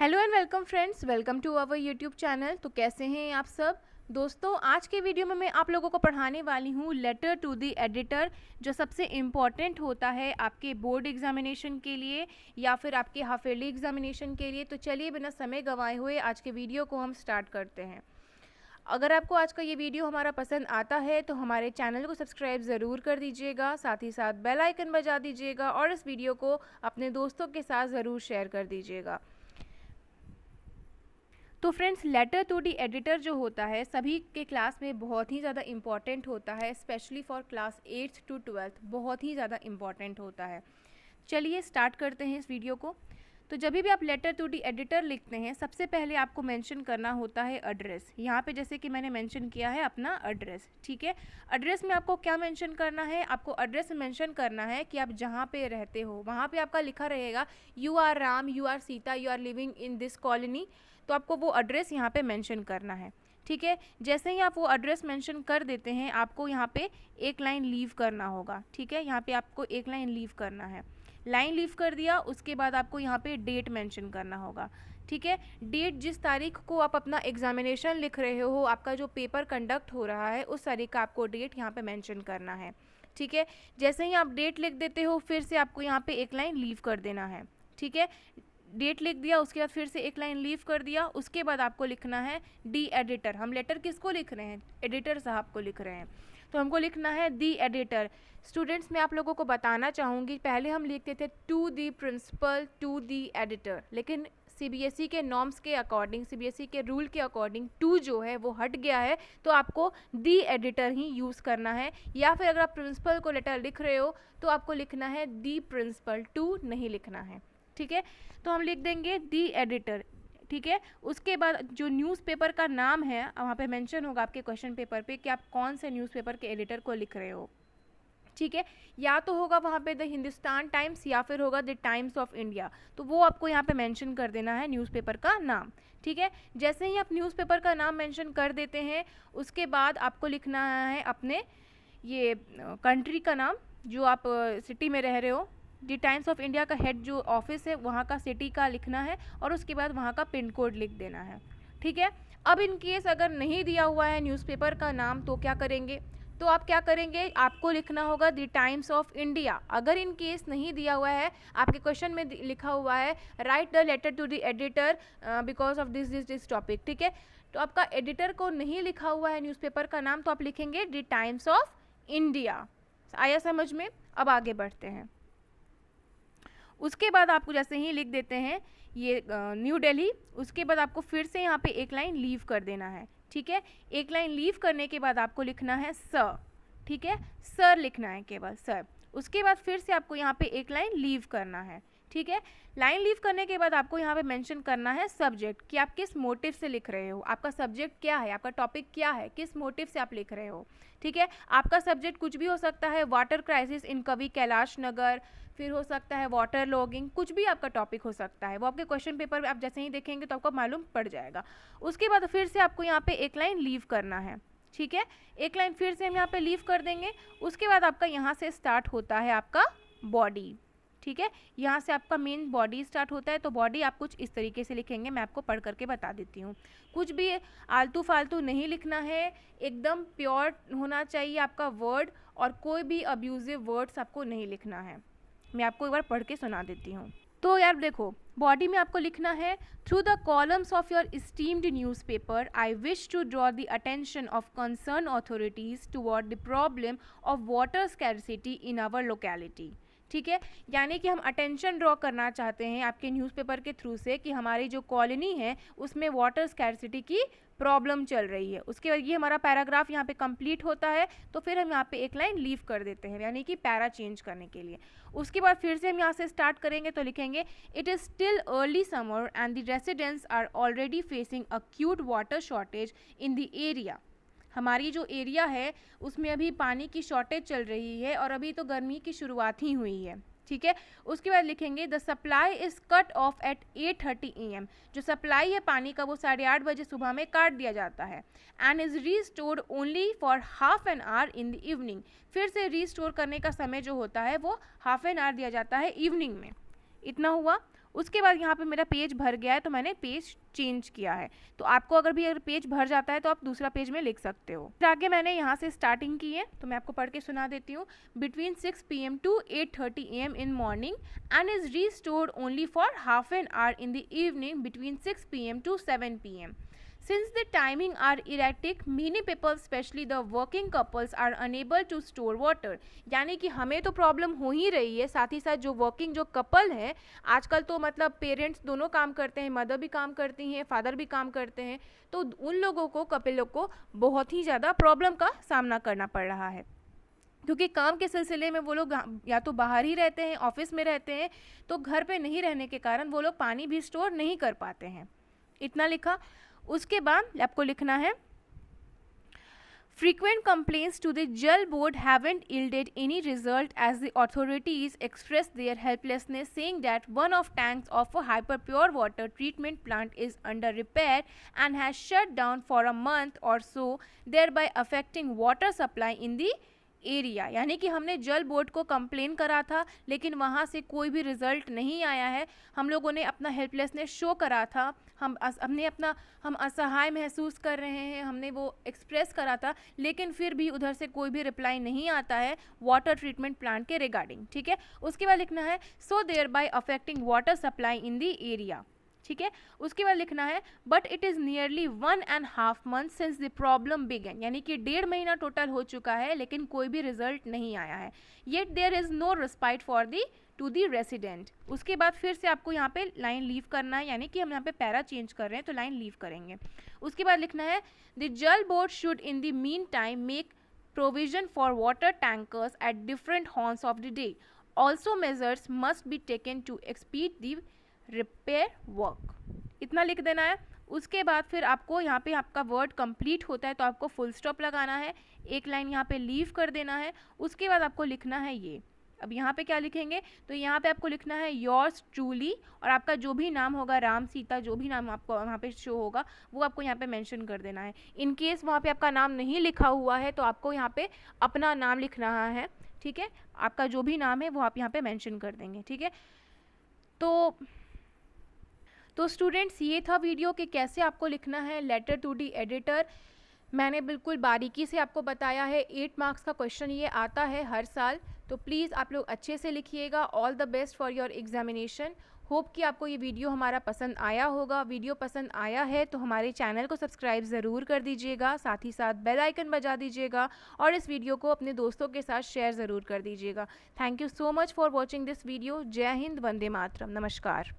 Hello and welcome friends, welcome to our YouTube channel. तो कैसे हैं आप सब दोस्तों? आज के वीडियो में मैं आप लोगों को पढ़ाने वाली हूँ लेटर टू द एडिटर, जो सबसे इम्पॉर्टेंट होता है आपके बोर्ड एग्जामिनेशन के लिए या फिर आपके हाफ ईयरली एग्जामिनेशन के लिए। तो चलिए बिना समय गंवाए हुए आज के वीडियो को हम स्टार्ट करते हैं। अगर आपको आज का ये वीडियो हमारा पसंद आता है तो हमारे चैनल को सब्सक्राइब ज़रूर कर दीजिएगा, साथ ही साथ बेल आइकन बजा दीजिएगा और इस वीडियो को अपने दोस्तों के साथ ज़रूर शेयर कर दीजिएगा। तो friends, letter to the editor जो होता है सभी के क्लास में बहुत ही ज़्यादा इम्पॉर्टेंट होता है, specially for class 8th to 12th बहुत ही ज़्यादा इम्पॉर्टेंट होता है। चलिए स्टार्ट करते हैं इस वीडियो को। तो जब भी आप लेटर टू दी एडिटर लिखते हैं सबसे पहले आपको मेंशन करना होता है एड्रेस। यहाँ पे जैसे कि मैंने मेंशन किया है अपना एड्रेस, ठीक है। एड्रेस में आपको क्या मेंशन करना है? आपको एड्रेस में मेंशन करना है कि आप जहाँ पे रहते हो वहाँ पे आपका लिखा रहेगा you are Ram, you are Sita, you are living in this colony. तो आपको वो एड्रेस यहाँ पे मेंशन करना है, ठीक है। जैसे ही आप वो एड्रेस मेंशन कर देते हैं आपको यहाँ पे एक लाइन लीव करना होगा, ठीक है। यहाँ पे आपको एक लाइन लीव करना है। लाइन लीव कर दिया, उसके बाद आपको यहाँ पे डेट मेंशन करना होगा, ठीक है। डेट जिस तारीख को आप अपना एग्जामिनेशन लिख रहे हो, आपका जो पेपर कंडक्ट हो रहा है उस तारीख का आपको डेट यहाँ पे मेंशन करना है, ठीक है। जैसे ही आप डेट लिख देते हो फिर से आपको यहाँ पे एक लाइन लीव कर देना है, ठीक है। डेट लिख दिया, उसके बाद फिर से एक लाइन लीव कर दिया, उसके बाद आपको लिखना है दी एडिटर। हम लेटर किसको लिख रहे हैं? एडिटर साहब को लिख रहे हैं, तो हमको लिखना है दी एडिटर। स्टूडेंट्स, मैं आप लोगों को बताना चाहूँगी, पहले हम लिखते थे to the principal, to the editor, लेकिन सीबीएसई के नॉर्म्स के अकॉर्डिंग, सीबीएसई के रूल के अकॉर्डिंग टू जो है वो हट गया है, तो आपको दी एडिटर ही यूज़ करना है। या फिर अगर आप प्रिंसिपल को लेटर लिख रहे हो तो आपको लिखना है दी प्रिंसिपल, टू नहीं लिखना है, ठीक है। तो हम लिख देंगे दी एडिटर, ठीक है। उसके बाद जो न्यूज़पेपर का नाम है वहाँ पे मेंशन होगा आपके क्वेश्चन पेपर पे कि आप कौन से न्यूज़पेपर के एडिटर को लिख रहे हो, ठीक है। या तो होगा वहाँ पे द हिंदुस्तान टाइम्स या फिर होगा द टाइम्स ऑफ इंडिया, तो वो आपको यहाँ पे मेंशन कर देना है न्यूज़पेपर का नाम, ठीक है। जैसे ही आप न्यूज़पेपर का नाम मेंशन कर देते हैं उसके बाद आपको लिखना है अपने ये कंट्री का नाम, जो आप सिटी में रह रहे हो। द टाइम्स ऑफ इंडिया का हेड जो ऑफिस है वहाँ का सिटी का लिखना है और उसके बाद वहाँ का पिन कोड लिख देना है, ठीक है। अब इन केस अगर नहीं दिया हुआ है न्यूज़पेपर का नाम तो क्या करेंगे? तो आप क्या करेंगे, आपको लिखना होगा द टाइम्स ऑफ इंडिया। अगर इन केस नहीं दिया हुआ है, आपके क्वेश्चन में लिखा हुआ है write the letter to the editor because of this topic, ठीक है। तो आपका एडिटर को नहीं लिखा हुआ है न्यूज़पेपर का नाम, तो आप लिखेंगे द टाइम्स ऑफ इंडिया। आया समझ में? अब आगे बढ़ते हैं। उसके बाद आपको जैसे ही लिख देते हैं ये न्यू दिल्ली, उसके बाद आपको फिर से यहाँ पे एक लाइन लीव कर देना है, ठीक है। एक लाइन लीव करने के बाद आपको लिखना है सर, ठीक है। सर लिखना है केवल, सर। उसके बाद फिर से आपको यहाँ पे एक लाइन लीव करना है, ठीक है। लाइन लीव करने के बाद आपको यहाँ पे मेंशन करना है सब्जेक्ट, कि आप किस मोटिव से लिख रहे हो, आपका सब्जेक्ट क्या है, आपका टॉपिक क्या है, किस मोटिव से आप लिख रहे हो, ठीक है। आपका सब्जेक्ट कुछ भी हो सकता है, वाटर क्राइसिस इन कवि कैलाश नगर, फिर हो सकता है वाटर लॉगिंग, कुछ भी आपका टॉपिक हो सकता है। वो आपके क्वेश्चन पेपर में आप जैसे ही देखेंगे तो आपको मालूम पड़ जाएगा। उसके बाद फिर से आपको यहाँ पे एक लाइन लीव करना है, ठीक है। एक लाइन फिर से हम यहाँ पे लीव कर देंगे। उसके बाद आपका यहाँ से स्टार्ट होता है आपका बॉडी, ठीक है। यहाँ से आपका मेन बॉडी स्टार्ट होता है, तो बॉडी आप कुछ इस तरीके से लिखेंगे, मैं आपको पढ़ करके बता देती हूँ। कुछ भी आलतू फालतू नहीं लिखना है, एकदम प्योर होना चाहिए आपका वर्ड, और कोई भी अब्यूजिव वर्ड्स आपको नहीं लिखना है। मैं आपको एक बार पढ़ के सुना देती हूँ। तो यार देखो, बॉडी में आपको लिखना है through the columns of your esteemed newspaper I wish to draw the attention of concern authorities toward the problem of water scarcity in our locality, ठीक है। यानी कि हम अटेंशन ड्रॉ करना चाहते हैं आपके न्यूज़पेपर के थ्रू से कि हमारी जो कॉलोनी है उसमें वाटर स्कैरसिटी की प्रॉब्लम चल रही है। उसके बाद ये हमारा पैराग्राफ यहाँ पे कंप्लीट होता है, तो फिर हम यहाँ पे एक लाइन लीव कर देते हैं, यानी कि पैरा चेंज करने के लिए। उसके बाद फिर से हम यहाँ से स्टार्ट करेंगे, तो लिखेंगे it is still early summer and the residents are already facing acute water shortage in the area. हमारी जो एरिया है उसमें अभी पानी की शॉर्टेज चल रही है और अभी तो गर्मी की शुरुआत ही हुई है, ठीक है। उसके बाद लिखेंगे the supply is cut off at 8:30 AM। जो सप्लाई है पानी का वो 8:30 बजे सुबह में काट दिया जाता है। And is restored only for half an hour in the evening. फिर से रीस्टोर करने का समय जो होता है वो हाफ एन आवर दिया जाता है इवनिंग में। इतना हुआ। उसके बाद यहाँ पे मेरा पेज भर गया है तो मैंने पेज चेंज किया है। तो आपको अगर पेज भर जाता है तो आप दूसरा पेज में लिख सकते हो। फिर आगे मैंने यहाँ से स्टार्टिंग की है तो मैं आपको पढ़ के सुना देती हूँ। Between 6 PM to 8:30 AM in morning and is restored only for half an hour in the evening between 6 PM to 7 PM. Since the timing are erratic, many people, especially the working couples, are unable to store water. यानी कि हमें तो problem हो ही रही है, साथ ही साथ जो वर्किंग जो कपल है, आजकल तो मतलब पेरेंट्स दोनों काम करते हैं, मदर भी काम करती हैं, फादर भी काम करते हैं, तो उन लोगों को, कपलों को बहुत ही ज़्यादा प्रॉब्लम का सामना करना पड़ रहा है, क्योंकि काम के सिलसिले में वो लोग या तो बाहर ही रहते हैं, ऑफिस में रहते हैं, तो घर पे नहीं रहने के कारण वो लोग पानी भी स्टोर नहीं कर पाते हैं। इतना लिखा। उसके बाद आपको लिखना है frequent complaints to the Jal board haven't yielded any result as the authorities expressed their helplessness, saying that one of tanks of a hyperpure water treatment plant is under repair and has shut down for a month or so, thereby affecting water supply in the area. यानी कि हमने जल board को complain करा था लेकिन वहाँ से कोई भी रिजल्ट नहीं आया है। हम लोगों ने अपना हेल्पलेसनेस शो करा था, हम असहाय महसूस कर रहे हैं, हमने वो एक्सप्रेस करा था, लेकिन फिर भी उधर से कोई भी रिप्लाई नहीं आता है वाटर ट्रीटमेंट प्लांट के रिगार्डिंग। ठीक है, उसके बाद लिखना है so thereby affecting water supply in the area. ठीक है, उसके बाद लिखना है but it is nearly 1.5 months since the problem began, यानी कि 1.5 महीना टोटल हो चुका है लेकिन कोई भी रिजल्ट नहीं आया है। Yet there is no respite for the to the resident. उसके बाद फिर से आपको यहाँ पे लाइन लीव करना है, यानी कि हम यहाँ पे पैरा चेंज कर रहे हैं तो लाइन लीव करेंगे। उसके बाद लिखना है the Jal board should in the meantime make provision for water tankers at different horns of the day. Also measures must be taken to expedite the repair work. इतना लिख देना है। उसके बाद फिर आपको यहाँ पे आपका वर्ड कंप्लीट होता है तो आपको फुल स्टॉप लगाना है, एक लाइन यहाँ पे लीव कर देना है। उसके बाद आपको लिखना है ये, अब यहाँ पे क्या लिखेंगे तो यहाँ पे आपको लिखना है योर्स ट्रूली, और आपका जो भी नाम होगा, राम सीता जो भी नाम आपको वहाँ पे शो होगा वो आपको यहाँ पे मेंशन कर देना है। इन केस वहाँ पे आपका नाम नहीं लिखा हुआ है तो आपको यहाँ पे अपना नाम लिख रहा है। ठीक है, आपका जो भी नाम है वो आप यहाँ पे मेंशन कर देंगे। ठीक है, तो स्टूडेंट्स ये था वीडियो कि कैसे आपको लिखना है लेटर टू दी एडिटर। मैंने बिल्कुल बारीकी से आपको बताया है। 8 मार्क्स का क्वेश्चन ये आता है हर साल, तो प्लीज़ आप लोग अच्छे से लिखिएगा। All the best for your examination. Hope कि आपको ये वीडियो हमारा पसंद आया होगा। वीडियो पसंद आया है तो हमारे चैनल को सब्सक्राइब ज़रूर कर दीजिएगा, साथ ही साथ बेल आइकन बजा दीजिएगा और इस वीडियो को अपने दोस्तों के साथ शेयर ज़रूर कर दीजिएगा। Thank you so much for watching this video. जय हिंद, वंदे मातरम, नमस्कार।